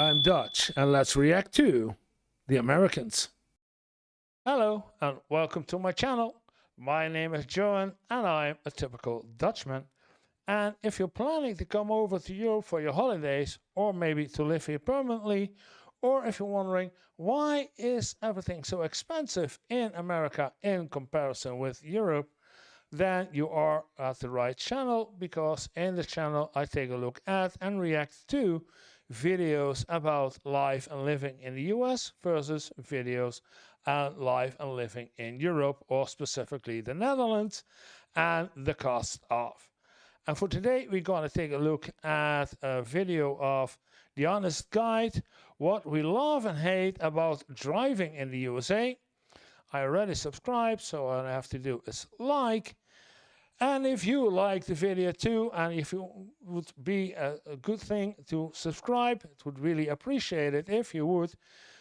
I'm Dutch, and let's react to the Americans. Hello, and welcome to my channel. My name is Johan, and I'm a typical Dutchman. And if you're planning to come over to Europe for your holidays, or maybe to live here permanently, or if you're wondering why is everything so expensive in America in comparison with Europe, then you are at the right channel, because in the channel I take a look at and react to videos about life and living in the US versus videos and life and living in Europe, or specifically the Netherlands, and the cost of. And for today we're going to take a look at a video of The Honest Guide, what we love and hate about driving in the USA. I already subscribed, so all I have to do is like. And if you like the video too, and if you would be a good thing to subscribe, it would really appreciate it if you would,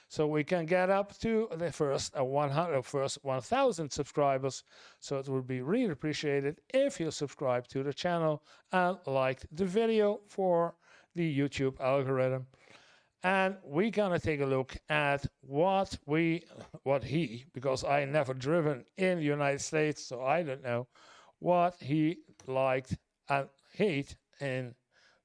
so we can get up to the first 1,000 subscribers. So it would be really appreciated if you subscribe to the channel and liked the video for the YouTube algorithm. And we're gonna take a look at because I never driven in the United States, so I don't know what he liked and hate in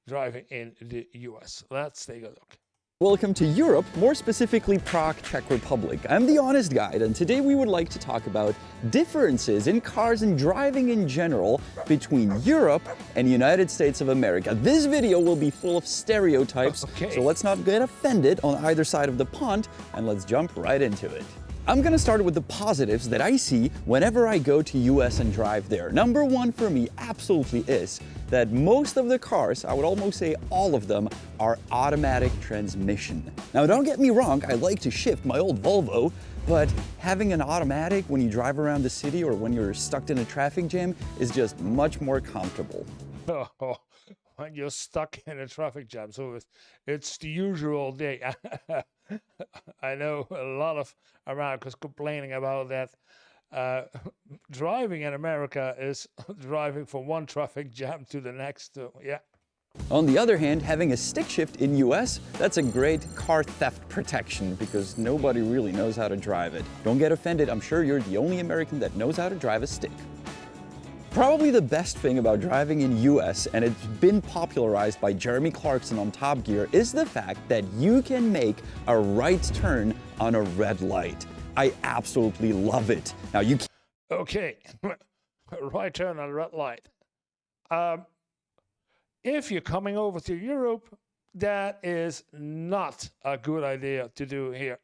driving in the US. Let's take a look. Welcome to Europe, more specifically Prague, Czech Republic. I'm the Honest Guide, and today we would like to talk about differences in cars and driving in general between Europe and the United States of America. This video will be full of stereotypes, so let's not get offended on either side of the pond, and let's jump right into it. I'm gonna start with the positives that I see whenever I go to US and drive there. Number one for me absolutely is that most of the cars, I would almost say all of them, are automatic transmission. Now don't get me wrong, I like to shift my old Volvo, but having an automatic when you drive around the city or when you're stuck in a traffic jam is just much more comfortable. Oh, when you're stuck in a traffic jam, so it's the usual day. I know a lot of Americans complaining about that. Driving in America is driving from one traffic jam to the next. Yeah. On the other hand, having a stick shift in US, that's a great car theft protection because nobody really knows how to drive it. Don't get offended, I'm sure you're the only American that knows how to drive a stick. Probably the best thing about driving in US, and it's been popularized by Jeremy Clarkson on Top Gear, is the fact that you can make a right turn on a red light. I absolutely love it. Now you can... Okay, right turn on a red light. If you're coming over to Europe, that is not a good idea to do here.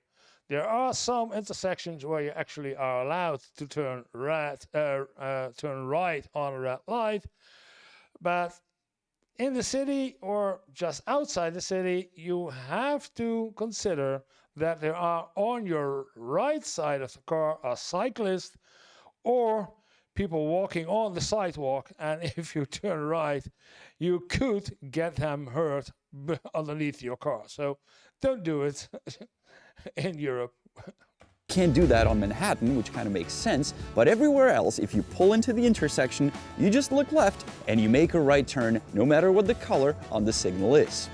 There are some intersections where you actually are allowed to turn right on a red light, but in the city or just outside the city, you have to consider that there are on your right side of the car a cyclist or people walking on the sidewalk, and if you turn right, you could get them hurt underneath your car. So don't do it. In Europe. Can't do that on Manhattan, which kind of makes sense, but everywhere else, if you pull into the intersection, you just look left and you make a right turn no matter what the color on the signal is.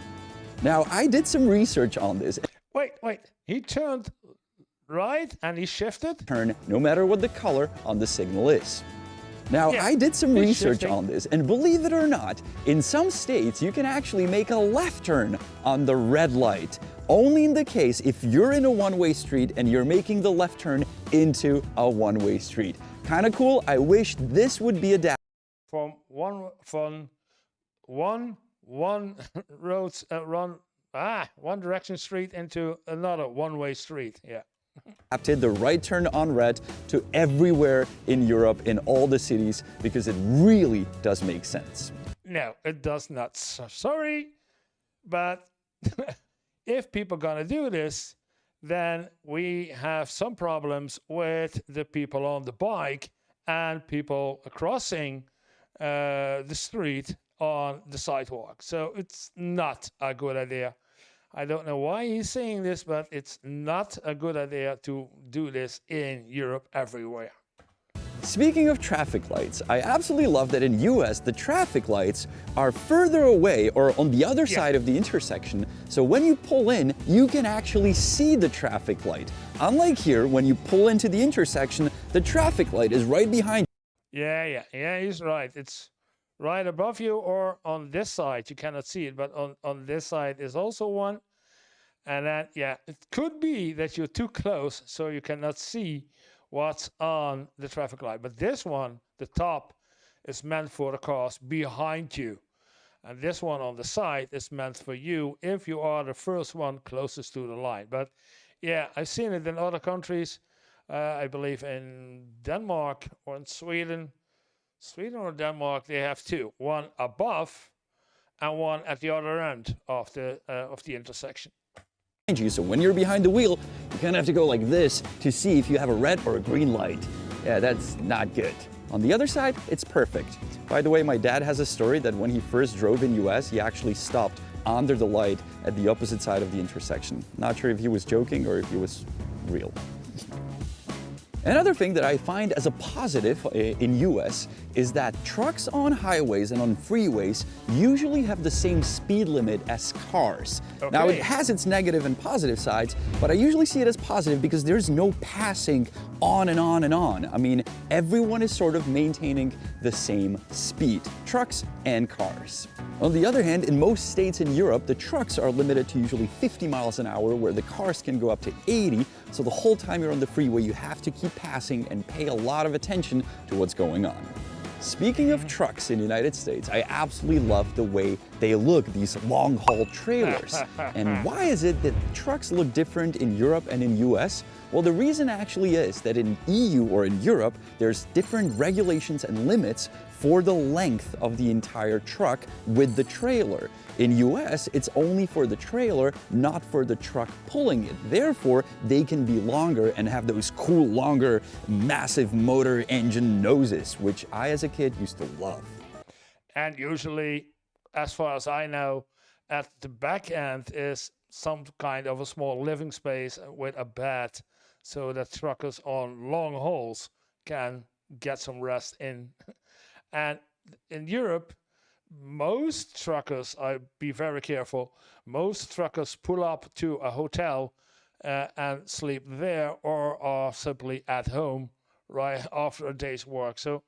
Now, I did some research on this. Wait, he turned right and he shifted? Turn no matter what the color on the signal is. Now, I did some research on this, and believe it or not, in some states you can actually make a left turn on the red light. Only in the case if you're in a one-way street and you're making the left turn into a one-way street. Kind of cool. I wish this would be adapted. From one direction street into another one-way street. Yeah. Adapted the right turn on red to everywhere in Europe, in all the cities, because it really does make sense. No, it does not. Sorry, but if people are gonna do this, then we have some problems with the people on the bike and people crossing the street on the sidewalk. So it's not a good idea. I don't know why he's saying this, but it's not a good idea to do this in Europe everywhere. Speaking of traffic lights, I absolutely love that in US the traffic lights are further away or on the other side of the intersection, so when you pull in, you can actually see the traffic light. Unlike here, when you pull into the intersection, the traffic light is right behind you. Yeah, he's right. It's right above you or on this side. You cannot see it, but on this side is also one. And then, yeah, it could be that you're too close, so you cannot see what's on the traffic light. But this one, the top, is meant for the cars behind you. And this one on the side is meant for you if you are the first one closest to the line. But yeah, I've seen it in other countries. I believe in Denmark or in Sweden. Sweden or Denmark, they have two. One above and one at the other end of the intersection. You. So when you're behind the wheel, you kind of have to go like this to see if you have a red or a green light. Yeah, that's not good. On the other side, it's perfect. By the way, my dad has a story that when he first drove in US, he actually stopped under the light at the opposite side of the intersection. Not sure if he was joking or if he was real. Another thing that I find as a positive in US is that trucks on highways and on freeways usually have the same speed limit as cars. Okay. Now it has its negative and positive sides, but I usually see it as positive because there's no passing on and on and on. I mean, everyone is sort of maintaining the same speed, trucks and cars. On the other hand, in most states in Europe, the trucks are limited to usually 50 miles an hour, where the cars can go up to 80. So the whole time you're on the freeway, you have to keep passing and pay a lot of attention to what's going on. Speaking of trucks in the United States, I absolutely love the way they look, these long-haul trailers. And why is it that trucks look different in Europe and in US? Well, the reason actually is that in EU or in Europe, there's different regulations and limits for the length of the entire truck with the trailer. In US, it's only for the trailer, not for the truck pulling it. Therefore, they can be longer and have those cool, longer, massive motor engine noses, which I as a kid used to love. And usually, as far as I know, at the back end is some kind of a small living space with a bed, so that truckers on long hauls can get some rest in. And in Europe, most truckers, I be very careful, most truckers pull up to a hotel and sleep there, or are simply at home right after a day's work. So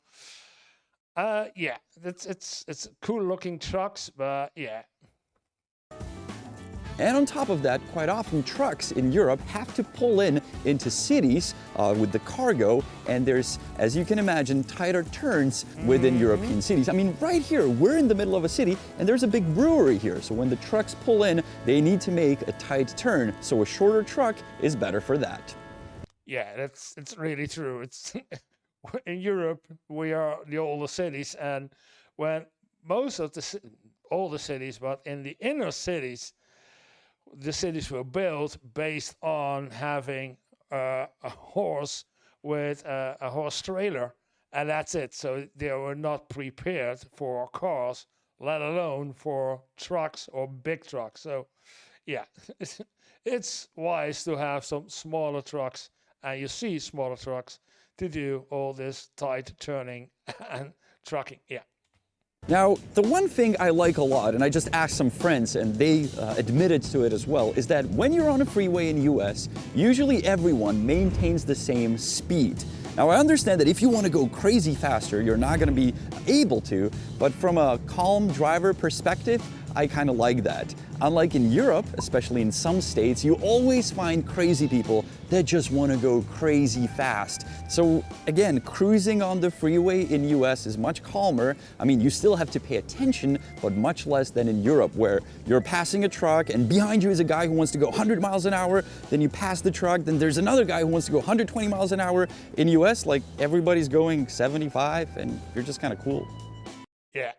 yeah, it's cool looking trucks, but yeah. And on top of that, quite often trucks in Europe have to pull into cities with the cargo, and there's, as you can imagine, tighter turns within European cities. I mean, right here, we're in the middle of a city, and there's a big brewery here. So when the trucks pull in, they need to make a tight turn. So a shorter truck is better for that. Yeah, it's really true. It's in Europe, we are the older cities, and when most of the older cities, but in the inner cities, the cities were built based on having a horse with a horse trailer, and that's it. So they were not prepared for cars, let alone for trucks or big trucks. So yeah, it's wise to have some smaller trucks, and you see smaller trucks to do all this tight turning and trucking. Yeah. Now, the one thing I like a lot, and I just asked some friends and they admitted to it as well, is that when you're on a freeway in US, usually everyone maintains the same speed. Now, I understand that if you want to go crazy faster, you're not going to be able to, but from a calm driver perspective, I kind of like that. Unlike in Europe, especially in some states, you always find crazy people that just want to go crazy fast. So again, cruising on the freeway in US is much calmer. I mean, you still have to pay attention, but much less than in Europe, where you're passing a truck and behind you is a guy who wants to go 100 miles an hour, then you pass the truck, then there's another guy who wants to go 120 miles an hour. In US, like everybody's going 75 and you're just kind of cool. Yeah,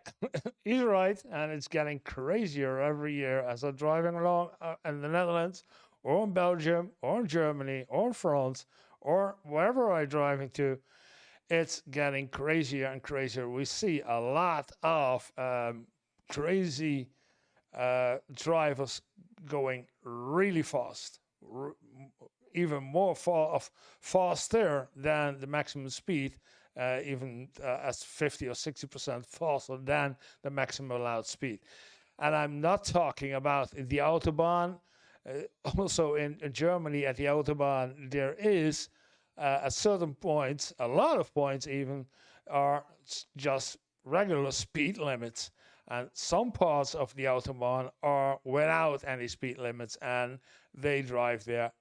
he's right, and it's getting crazier every year as I'm driving along in the Netherlands, or in Belgium, or in Germany, or in France, or wherever I'm driving to. It's getting crazier and crazier. We see a lot of crazy drivers going really fast, even more faster than the maximum speed, even as 50 or 60% faster than the maximum allowed speed. And I'm not talking about the Autobahn. Also in Germany at the Autobahn, there is at certain points, a lot of points even, are just regular speed limits. And some parts of the Autobahn are without any speed limits, and they drive there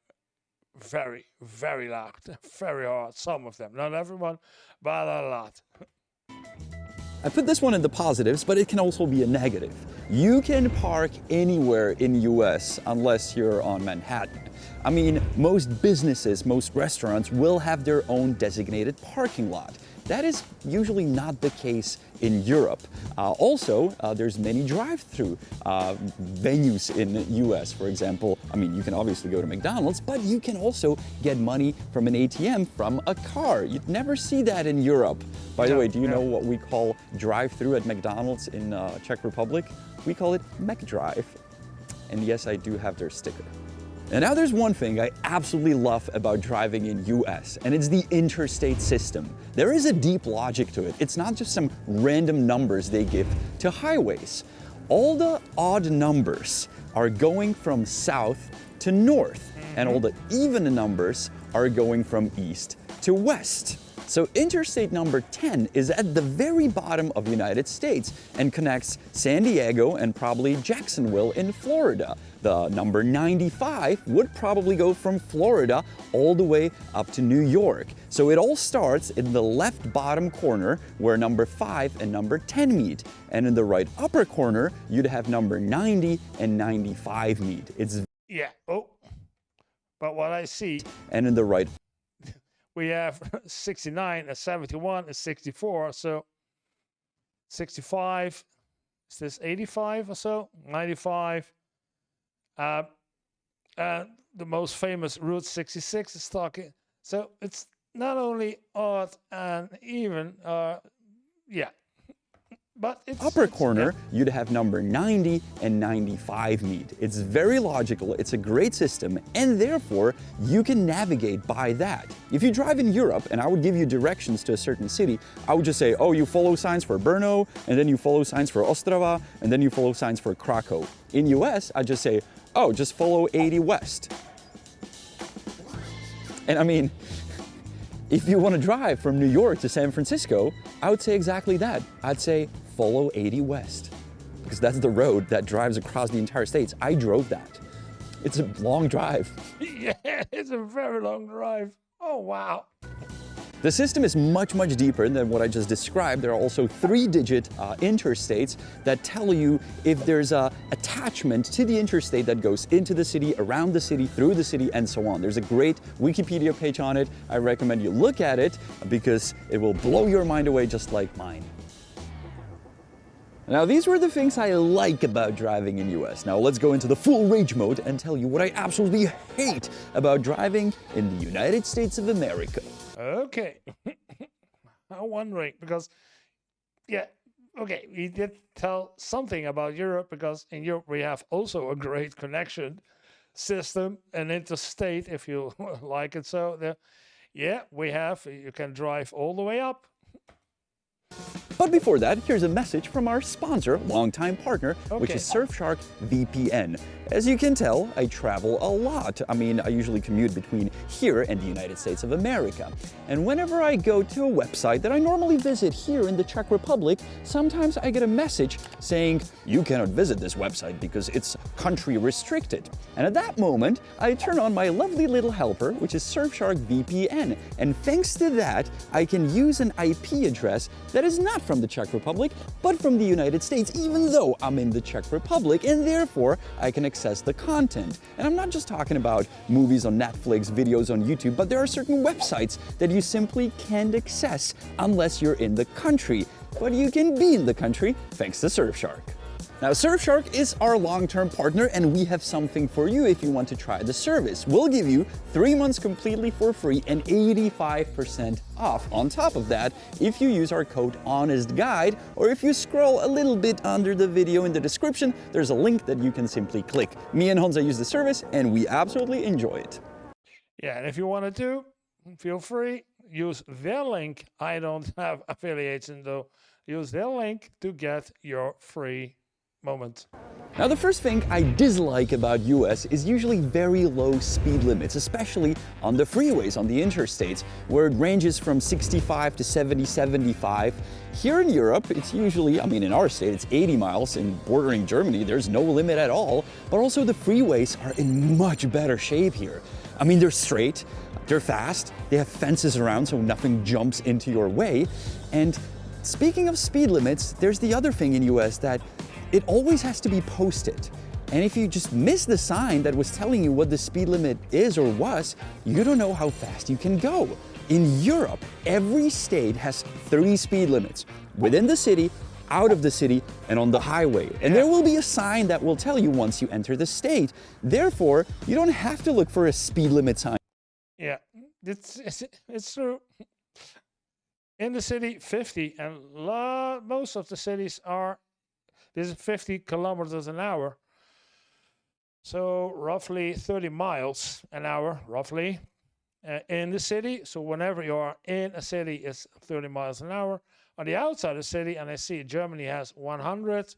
very, very loud, very hard. Some of them, not everyone, but a lot. I put this one in the positives, but it can also be a negative. You can park anywhere in the US unless you're on Manhattan. I mean, most businesses, most restaurants will have their own designated parking lot. That is usually not the case in Europe. Also, there's many drive-through venues in the US, for example. I mean, you can obviously go to McDonald's, but you can also get money from an ATM from a car. You'd never see that in Europe. By the way, do you know what we call drive-through at McDonald's in Czech Republic? We call it McDrive. And yes, I do have their sticker. And now there's one thing I absolutely love about driving in US, and it's the interstate system. There is a deep logic to it. It's not just some random numbers they give to highways. All the odd numbers are going from south to north, and all the even numbers are going from east to west. So interstate number 10 is at the very bottom of the United States and connects San Diego and probably Jacksonville in Florida. The number 95 would probably go from Florida all the way up to New York. So it all starts in the left bottom corner where number 5 and number 10 meet. And in the right upper corner, you'd have number 90 and 95 meet. It's But what I see, and in the right we have 69, a 71, a 64, so 65, is this 85 or so? 95. And the most famous Route 66 is talking. So it's not only odd and even, but it's upper corner, you'd have number 90 and 95 meet. It's very logical, it's a great system, and therefore you can navigate by that. If you drive in Europe and I would give you directions to a certain city, I would just say, oh, you follow signs for Brno, and then you follow signs for Ostrava, and then you follow signs for Krakow. In US, I just say, oh, just follow 80 west. And I mean, if you want to drive from New York to San Francisco, I would say exactly that. I'd say follow 80 west, because that's the road that drives across the entire States. I drove that. It's a long drive. Yeah, it's a very long drive. Oh, wow. The system is much, much deeper than what I just described. There are also 3-digit interstates that tell you if there's a attachment to the interstate that goes into the city, around the city, through the city, and so on. There's a great Wikipedia page on it. I recommend you look at it because it will blow your mind away just like mine. Now, these were the things I like about driving in US. Now let's go into the full rage mode and tell you what I absolutely hate about driving in the United States of America. Okay. I'm wondering because, we did tell something about Europe because in Europe we have also a great connection system, an interstate, if you like it. So, you can drive all the way up. But before that, here's a message from our sponsor, longtime partner, which is Surfshark VPN. As you can tell, I travel a lot. I mean, I usually commute between here and the United States of America. And whenever I go to a website that I normally visit here in the Czech Republic, sometimes I get a message saying, you cannot visit this website because it's country restricted. And at that moment, I turn on my lovely little helper, which is Surfshark VPN. And thanks to that, I can use an IP address that is not from the Czech Republic, but from the United States, even though I'm in the Czech Republic, and therefore I can access the content. And I'm not just talking about movies on Netflix, videos on YouTube, but there are certain websites that you simply can't access unless you're in the country. But you can be in the country thanks to Surfshark. Now, Surfshark is our long-term partner, and we have something for you if you want to try the service. We'll give you 3 months completely for free and 85% off on top of that if you use our code HONESTGUIDE, or if you scroll a little bit under the video in the description, there's a link that you can simply click. Me and Honza use the service, and we absolutely enjoy it. Yeah, and if you want to do, feel free. use their link. I don't have affiliation though. Use their link to get your free moment. Now, the first thing I dislike about US is usually very low speed limits, especially on the freeways, on the interstates, where it ranges from 65 to 70, 75. Here in Europe, it's usually, I mean, in our state, it's 80 miles. In bordering Germany, there's no limit at all. But also the freeways are in much better shape here. I mean, they're straight, they're fast, they have fences around so nothing jumps into your way. And speaking of speed limits, there's the other thing in US that it always has to be posted. And if you just miss the sign that was telling you what the speed limit is or was, you don't know how fast you can go. In Europe, every state has 3 speed limits: within the city, out of the city, and on the highway. And there will be a sign that will tell you once you enter the state. Therefore, you don't have to look for a speed limit sign. Yeah, it's true. In the city, 50, and most of the cities are, this is 50 kilometers an hour. So roughly 30 miles an hour, roughly, in the city. So whenever you are in a city, it's 30 miles an hour. On the outside of the city, and I see Germany has 100,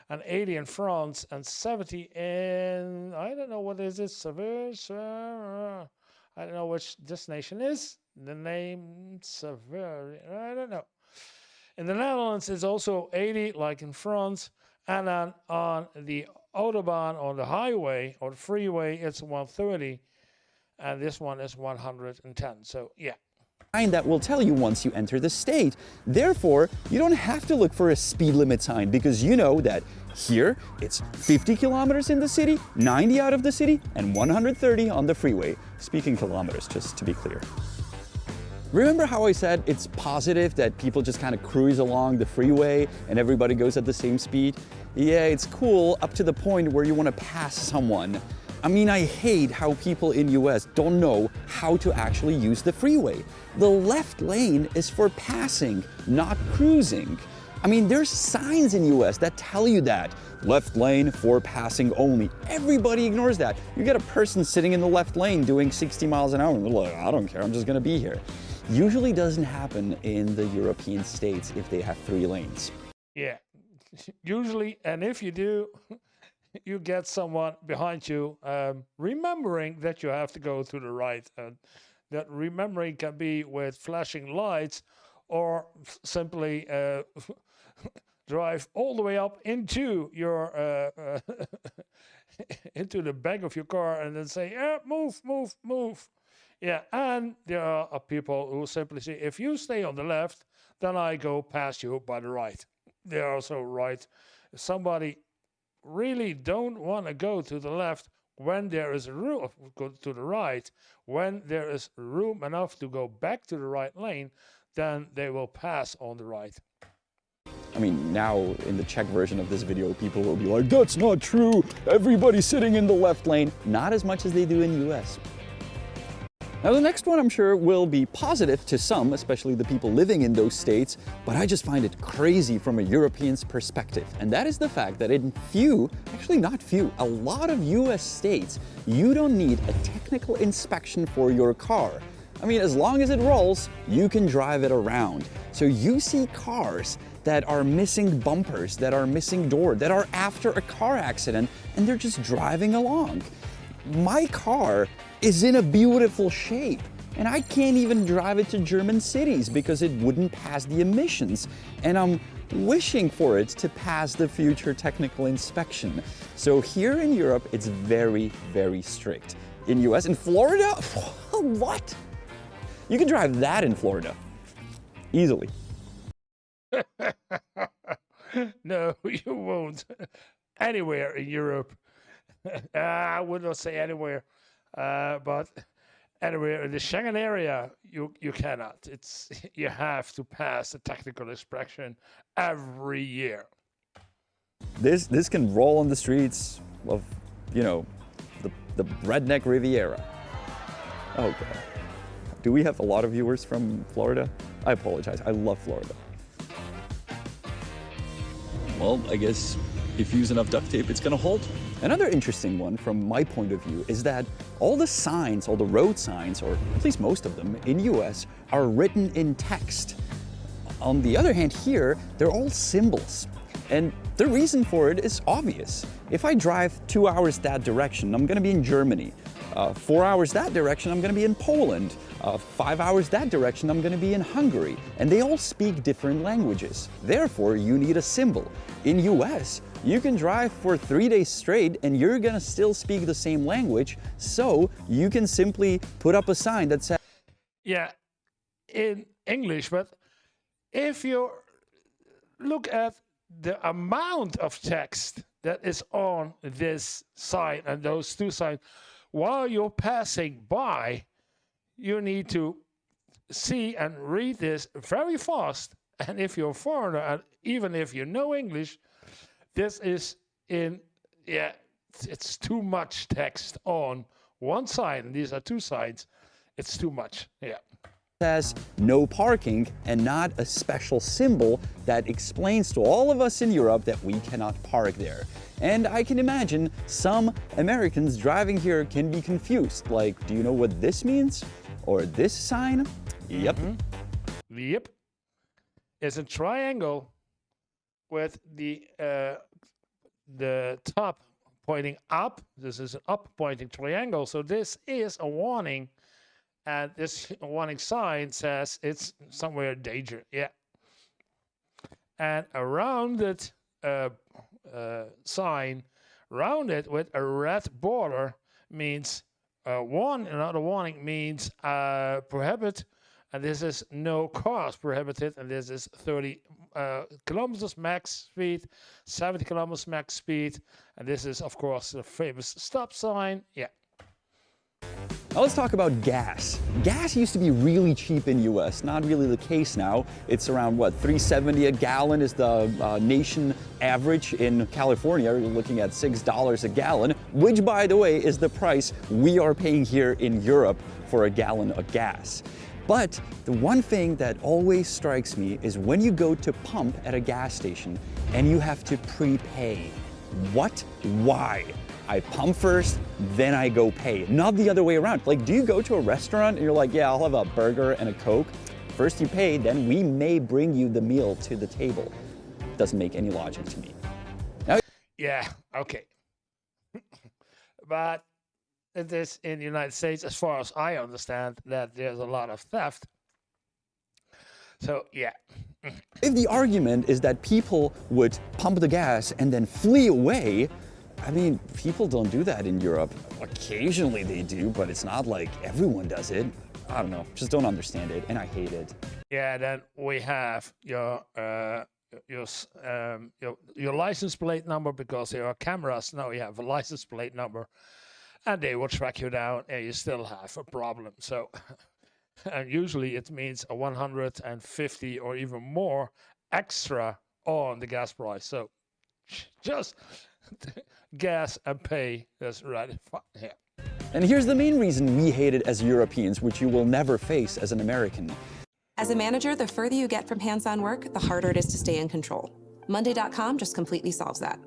and 80 in France, and 70 in, I don't know what is it, Seville, I don't know which this nation is. The name Seville, I don't know. In the Netherlands, it's also 80, like in France. And then on the Autobahn, or the highway, or the freeway, it's 130. And this one is 110. So, yeah. That will tell you once you enter the state. Therefore, you don't have to look for a speed limit sign because you know that here it's 50 kilometers in the city, 90 out of the city, and 130 on the freeway. Speaking kilometers, just to be clear. Remember how I said it's positive that people just kind of cruise along the freeway and everybody goes at the same speed? Yeah, it's cool up to the point where you want to pass someone. I mean, I hate how people in US don't know how to actually use the freeway. The left lane is for passing, not cruising. I mean, there's signs in US that tell you that. Left lane for passing only. Everybody ignores that. You get a person sitting in the left lane doing 60 miles an hour and they're like, I don't care, I'm just gonna be here. Usually doesn't happen in the European states if they have 3 lanes. Yeah, usually, and if you do, you get someone behind you remembering that you have to go to the right. And that remembering can be with flashing lights, or simply drive all the way up into your into the back of your car and then say, yeah, move, move, move. Yeah, and there are people who simply say, if you stay on the left, then I go past you by the right. They're also right. If somebody really don't want to go to the left when there is room, go to the right, when there is room enough to go back to the right lane, then they will pass on the right. I mean, now in the Czech version of this video, people will be like, that's not true. Everybody's sitting in the left lane. Not as much as they do in the US. Now, the next one I'm sure will be positive to some, especially the people living in those states, but I just find it crazy from a European's perspective. And that is the fact that in actually not few, a lot of US states, you don't need a technical inspection for your car. I mean, as long as it rolls, you can drive it around. So you see cars that are missing bumpers, that are missing doors, that are after a car accident, and they're just driving along. My car is in a beautiful shape, and I can't even drive it to German cities because it wouldn't pass the emissions. And I'm wishing for it to pass the future technical inspection. So here in Europe, it's very, very strict. In US, in Florida, what? You can drive that in Florida, easily. No, you won't. Anywhere in Europe. I would not say anywhere, but anywhere in the Schengen area, you cannot. You have to pass a technical inspection every year. This can roll on the streets of, you know, the redneck Riviera. Oh God. Do we have a lot of viewers from Florida? I apologize. I love Florida. Well, I guess if you use enough duct tape, it's gonna hold. Another interesting one from my point of view is that all the signs, all the road signs, or at least most of them in US, are written in text. On the other hand here, they're all symbols. And the reason for it is obvious. If I drive 2 hours that direction, I'm gonna be in Germany. 4 hours that direction, I'm gonna be in Poland. 5 hours that direction, I'm gonna be in Hungary. And they all speak different languages. Therefore, you need a symbol. In US, you can drive for 3 days straight and you're gonna still speak the same language, so you can simply put up a sign that says... Yeah, in English, but if you look at the amount of text that is on this sign and those two signs, while you're passing by, you need to see and read this very fast. And if you're a foreigner, and even if you know English, this is it's too much text on one side, and these are two sides. It's too much, yeah. Says no parking and not a special symbol that explains to all of us in Europe that we cannot park there. And I can imagine some Americans driving here can be confused. Like, do you know what this means? Or this sign? Yep. Yep. It's a triangle with the top pointing up. This is an up pointing triangle. So this is a warning. And this warning sign says it's somewhere in danger. Yeah. And around it, sign, round it with a red border means another warning means prohibit, and this is no cars prohibited, and this is 30 kilometers max speed, 70 kilometers max speed, and this is of course the famous stop sign. Yeah. Now let's talk about gas. Gas used to be really cheap in US, not really the case now. It's around, what, $3.70 a gallon is the nation average. In California, you're looking at $6 a gallon, which, by the way, is the price we are paying here in Europe for a gallon of gas. But the one thing that always strikes me is when you go to pump at a gas station and you have to prepay. What? Why? I pump first, then I go pay. Not the other way around. Like, do you go to a restaurant and you're like, yeah, I'll have a burger and a Coke? First you pay, then we may bring you the meal to the table. Doesn't make any logic to me. Now, yeah, okay. But it is in the United States, as far as I understand, that there's a lot of theft. So, yeah. If the argument is that people would pump the gas and then flee away, I mean, people don't do that in Europe. Occasionally they do, but it's not like everyone does it. I don't know, just don't understand it, and I hate it. Yeah, then we have your license plate number, because there are cameras. Now you have a license plate number, and they will track you down, and you still have a problem. So, and usually it means a 150 or even more extra on the gas price. So, just gas and pay. That's right. Yeah. And here's the main reason we hate it as Europeans, which you will never face as an American. As a manager, the further you get from hands-on work, the harder it is to stay in control. Monday.com just completely solves that.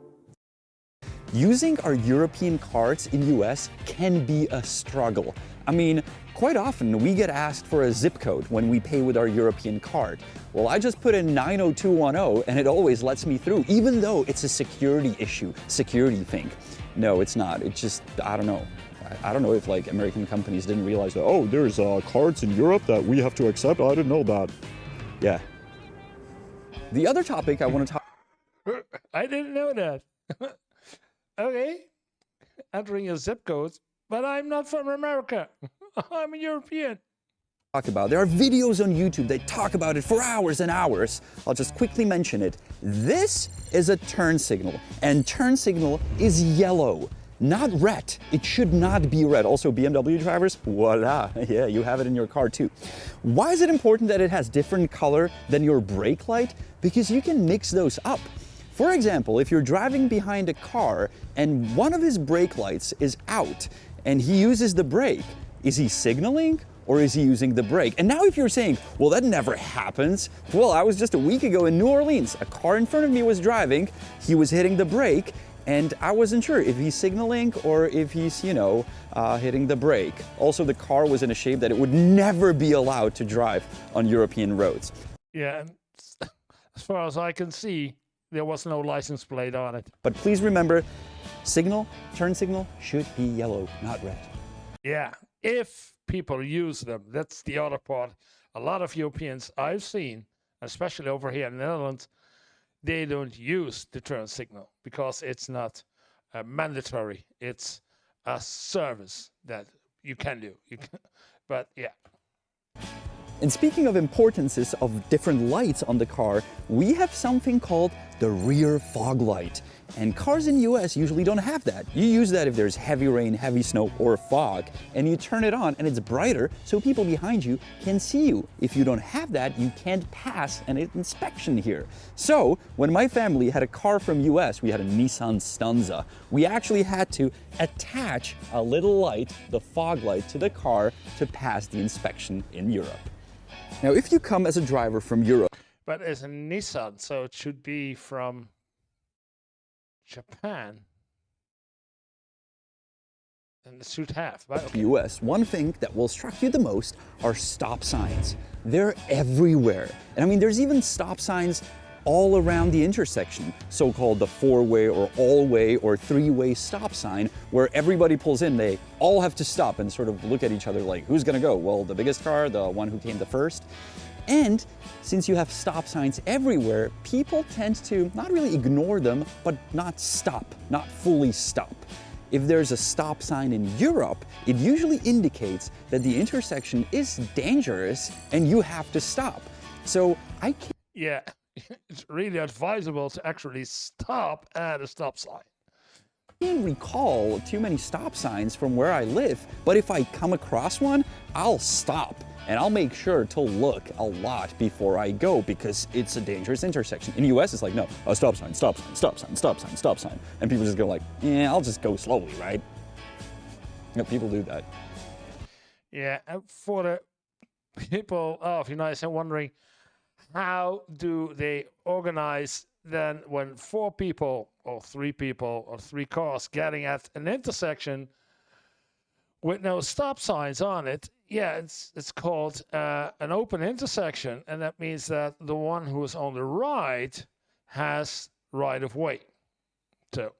Using our European cards in US can be a struggle. I mean, quite often we get asked for a zip code when we pay with our European card. Well, I just put in 90210 and it always lets me through, even though it's a security issue, security thing. No, it's not. It's just, I don't know. I don't know if like American companies didn't realize that, oh, there's cards in Europe that we have to accept. I didn't know that. Yeah. The other topic I want to talk... I didn't know that. Okay. Entering your zip codes, but I'm not from America. I'm a European. About. There are videos on YouTube that talk about it for hours and hours. I'll just quickly mention it. This is a turn signal, and turn signal is yellow, not red. It should not be red. Also, BMW drivers, voila, yeah, you have it in your car too. Why is it important that it has different color than your brake light? Because you can mix those up. For example, if you're driving behind a car and one of his brake lights is out and he uses the brake, is he signaling? Or is he using the brake? And now if you're saying, well, that never happens. Well, I was just a week ago in New Orleans. A car in front of me was driving, he was hitting the brake, And I wasn't sure if he's signaling or if he's, hitting the brake. Also, the car was in a shape that it would never be allowed to drive on European roads. Yeah, and as far as I can see, there was no license plate on it. But please remember, turn signal should be yellow, not red. Yeah, if people use them, that's the other part. A lot of Europeans I've seen, especially over here in the Netherlands, they don't use the turn signal because it's not mandatory. It's a service that you can do. But yeah. And speaking of importances of different lights on the car, we have something called the rear fog light. And cars in the US usually don't have that. You use that if there's heavy rain, heavy snow, or fog, and you turn it on and it's brighter so people behind you can see you. If you don't have that, you can't pass an inspection here. So when my family had a car from US, we had a Nissan Stanza, we actually had to attach a little light, the fog light, to the car to pass the inspection in Europe. Now, if you come as a driver from Europe, but it's a Nissan, so it should be from Japan, and it should have. But okay. US, one thing that will struck you the most are stop signs. They're everywhere. And I mean, there's even stop signs all around the intersection, so-called the four-way or all-way or three-way stop sign, where everybody pulls in. They all have to stop and sort of look at each other like, who's gonna go? Well, the biggest car, the one who came the first. And since you have stop signs everywhere, people tend to not really ignore them, but not stop, not fully stop. If there's a stop sign in Europe, it usually indicates that the intersection is dangerous and you have to stop. So I can't... Yeah. It's really advisable to actually stop at a stop sign. I can't recall too many stop signs from where I live, but if I come across one, I'll stop and I'll make sure to look a lot before I go because it's a dangerous intersection. In the US, it's like, no, a stop sign, stop sign, stop sign, stop sign, stop sign. And people just go like, yeah, I'll just go slowly, right? You know, people do that. Yeah, and for the people of the United States wondering, how do they organize then when four people or three cars getting at an intersection with no stop signs on it? Yeah, it's called an open intersection, and that means that the one who is on the right has right of way. So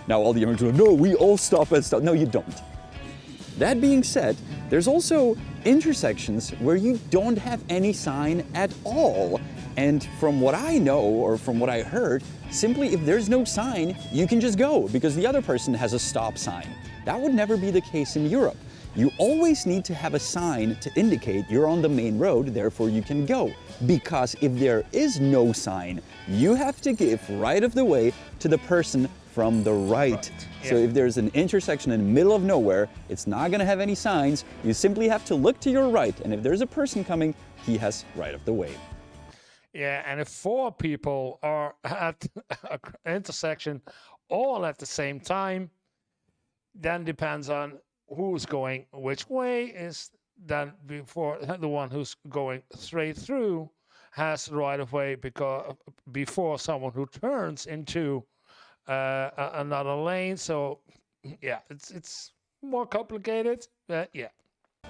now all the Americans go, no, we all stop at stop. No, you don't. That being said, there's also intersections where you don't have any sign at all. And from what I know, or from what I heard, simply if there's no sign, you can just go because the other person has a stop sign. That would never be the case in Europe. You always need to have a sign to indicate you're on the main road, therefore you can go. Because if there is no sign, you have to give right of the way to the person from the right. Yeah. So if there's an intersection in the middle of nowhere, it's not going to have any signs. You simply have to look to your right, and if there's a person coming, he has right of the way. Yeah, and if four people are at an intersection all at the same time, then depends on who's going which way. Is then before the one who's going straight through has right of way because before someone who turns into another lane. So yeah, it's more complicated, but yeah.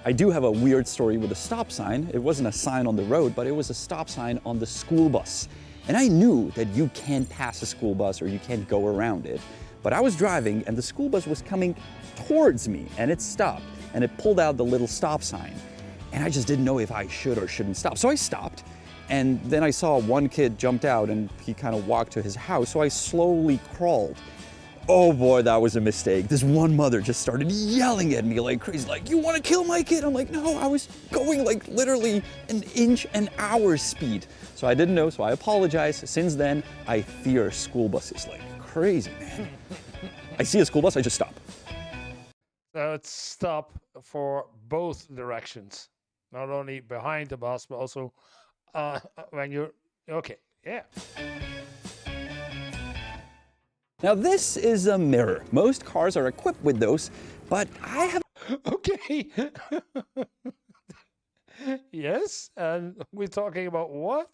I do have a weird story with a stop sign. It wasn't a sign on the road, but it was a stop sign on the school bus. And I knew that you can't pass a school bus or you can't go around it. But I was driving and the school bus was coming towards me and it stopped and it pulled out the little stop sign. And I just didn't know if I should or shouldn't stop. So I stopped. And then I saw one kid jumped out and he kind of walked to his house. So I slowly crawled. Oh boy, that was a mistake. This one mother just started yelling at me like crazy, like, you want to kill my kid? I'm like, no, I was going like literally an inch an hour speed. So I didn't know, so I apologize. Since then, I fear school buses like crazy, man. I see a school bus, I just stop. So it's stop for both directions, not only behind the bus, but also when you're, okay, yeah. Now this is a mirror. Most cars are equipped with those, but I have... Okay. Yes, and we're talking about what?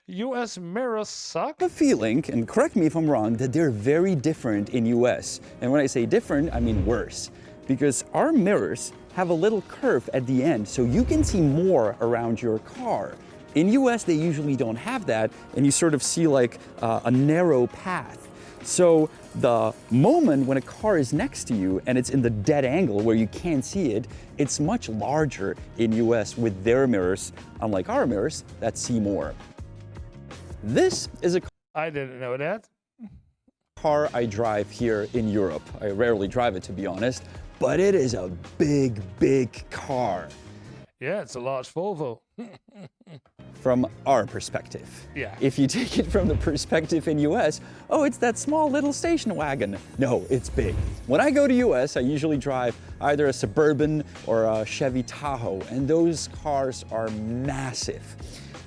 US mirrors suck? The feeling, and correct me if I'm wrong, that they're very different in US. And when I say different, I mean worse. Because our mirrors have a little curve at the end, so you can see more around your car. In US, they usually don't have that, and you sort of see like a narrow path. So the moment when a car is next to you and it's in the dead angle where you can't see it, it's much larger in US with their mirrors, unlike our mirrors that see more. This is a I didn't know that. car I drive here in Europe. I rarely drive it, to be honest, but it is a big, big car Yeah, it's a large Volvo. from our perspective. Yeah. If you take it from the perspective in US, oh, it's that small little station wagon. No, it's big. When I go to US, I usually drive either a Suburban or a Chevy Tahoe, and those cars are massive.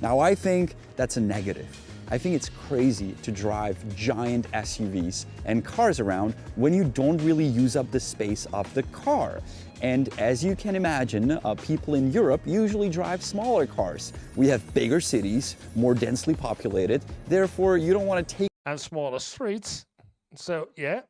Now, I think that's a negative. I think it's crazy to drive giant SUVs and cars around when you don't really use up the space of the car. And as you can imagine, people in Europe usually drive smaller cars. We have bigger cities, more densely populated, therefore you don't want to take And smaller streets. So, yeah.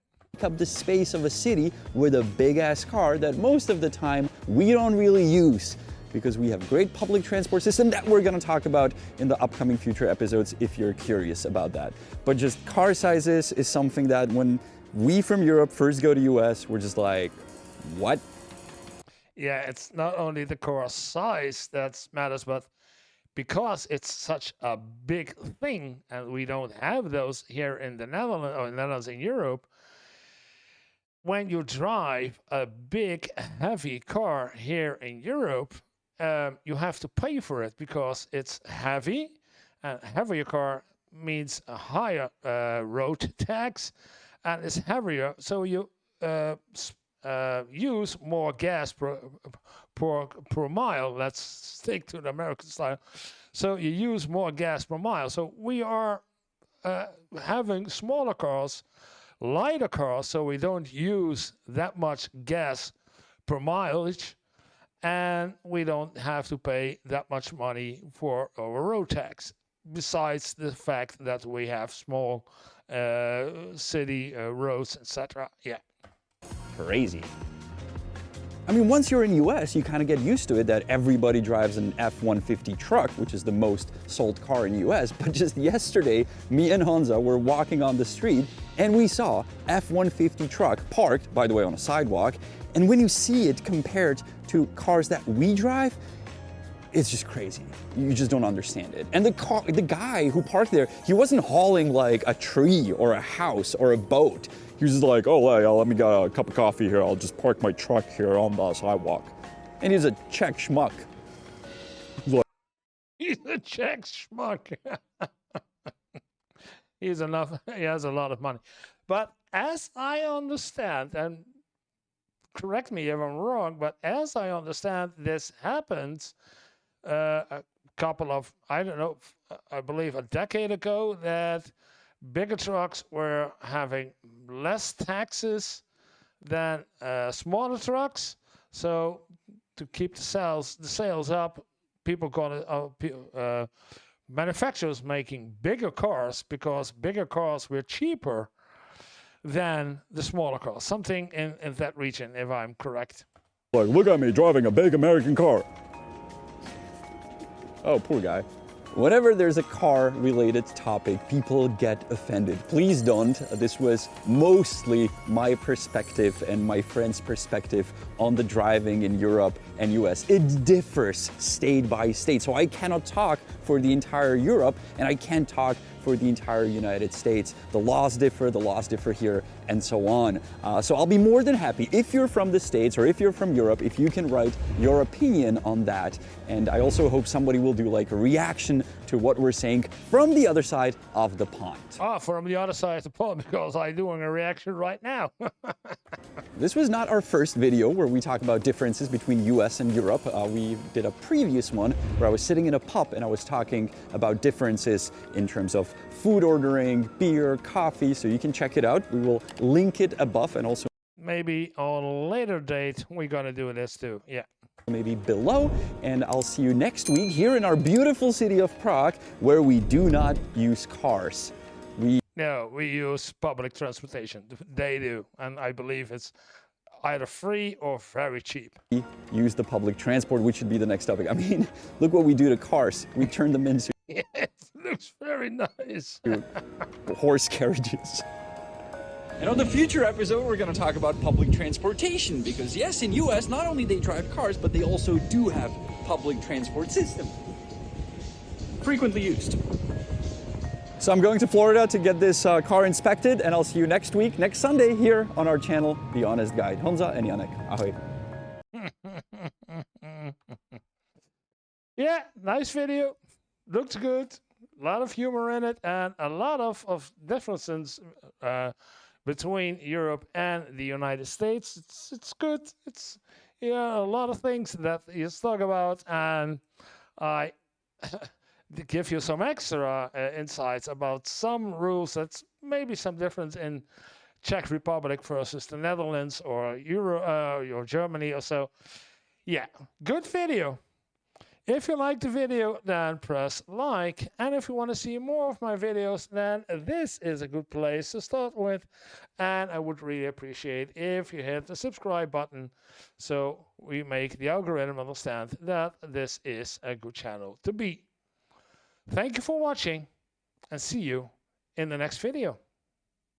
up the space of a city with a big-ass car that most of the time we don't really use, because we have great public transport system that we're going to talk about in the upcoming future episodes if you're curious about that. But just car sizes is something that when we from Europe first go to US, we're just like, what? Yeah, it's not only the car size that matters, but because it's such a big thing and we don't have those here in the Netherlands or Netherlands in Europe, when you drive a big, heavy car here in Europe, you have to pay for it because it's heavy, and heavier car means a higher road tax, and it's heavier, so you use more gas per mile. Let's stick to the American style. So you use more gas per mile. So we are having smaller cars, lighter cars, so we don't use that much gas per mileage, and we don't have to pay that much money for our road tax. Besides the fact that we have small city roads, etc. Yeah. Crazy. I mean, once you're in US, you kind of get used to it that everybody drives an F-150 truck, which is the most sold car in US. But just yesterday, me and Hansa were walking on the street and we saw F-150 truck parked, by the way, on a sidewalk. And when you see it compared to cars that we drive, it's just crazy. You just don't understand it. And the guy who parked there, he wasn't hauling like a tree or a house or a boat. He was just like, oh, hey, let me get a cup of coffee here. I'll just park my truck here on the sidewalk. And he's a Czech schmuck. He's a Czech schmuck. He has a lot of money. But as I understand, and correct me if I'm wrong, but as I understand, this happens a couple of, I don't know, I believe a decade ago, that bigger trucks were having less taxes than smaller trucks. So to keep the sales up, manufacturers making bigger cars because bigger cars were cheaper than the smaller cars. Something in that region, if I'm correct. Like, look at me driving a big American car. Oh, poor guy. Whenever there's a car-related topic, people get offended. Please don't. This was mostly my perspective and my friend's perspective on the driving in Europe and US. It differs state by state, so I cannot talk for the entire Europe, and I can't talk for the entire United States. The laws differ here, and so on. So I'll be more than happy if you're from the States or if you're from Europe, if you can write your opinion on that. And I also hope somebody will do like a reaction to what we're saying from the other side of the pond. From the other side of the pond, because I'm doing a reaction right now. This was not our first video where we talk about differences between US and Europe. We did a previous one where I was sitting in a pub and I was talking about differences in terms of food ordering, beer, coffee, so you can check it out. We will link it above, and also maybe on a later date we're gonna do this too. Yeah. maybe below, and I'll see you next week here in our beautiful city of Prague, where we do not use cars. No, we use public transportation. They do, and I believe it's either free or very cheap. We use the public transport, which should be the next topic. I mean, look what we do to cars. We turn them into Yes, looks very nice. horse carriages. And on the future episode, we're going to talk about public transportation, because yes, in US, not only they drive cars, but they also do have public transport system. Frequently used. So I'm going to Florida to get this car inspected, and I'll see you next week, next Sunday, here on our channel, The Honest Guide. Honza and Janek, ahoy. Yeah, nice video. Looks good. A lot of humor in it, and a lot of differences between Europe and the United States. It's good. It's a lot of things that you talk about, and I give you some extra insights about some rules that's maybe some difference in Czech Republic versus the Netherlands or or Germany or so. Yeah, good video. If you like the video, then press like. And if you want to see more of my videos, then this is a good place to start with. And I would really appreciate if you hit the subscribe button so we make the algorithm understand that this is a good channel to be. Thank you for watching, and see you in the next video.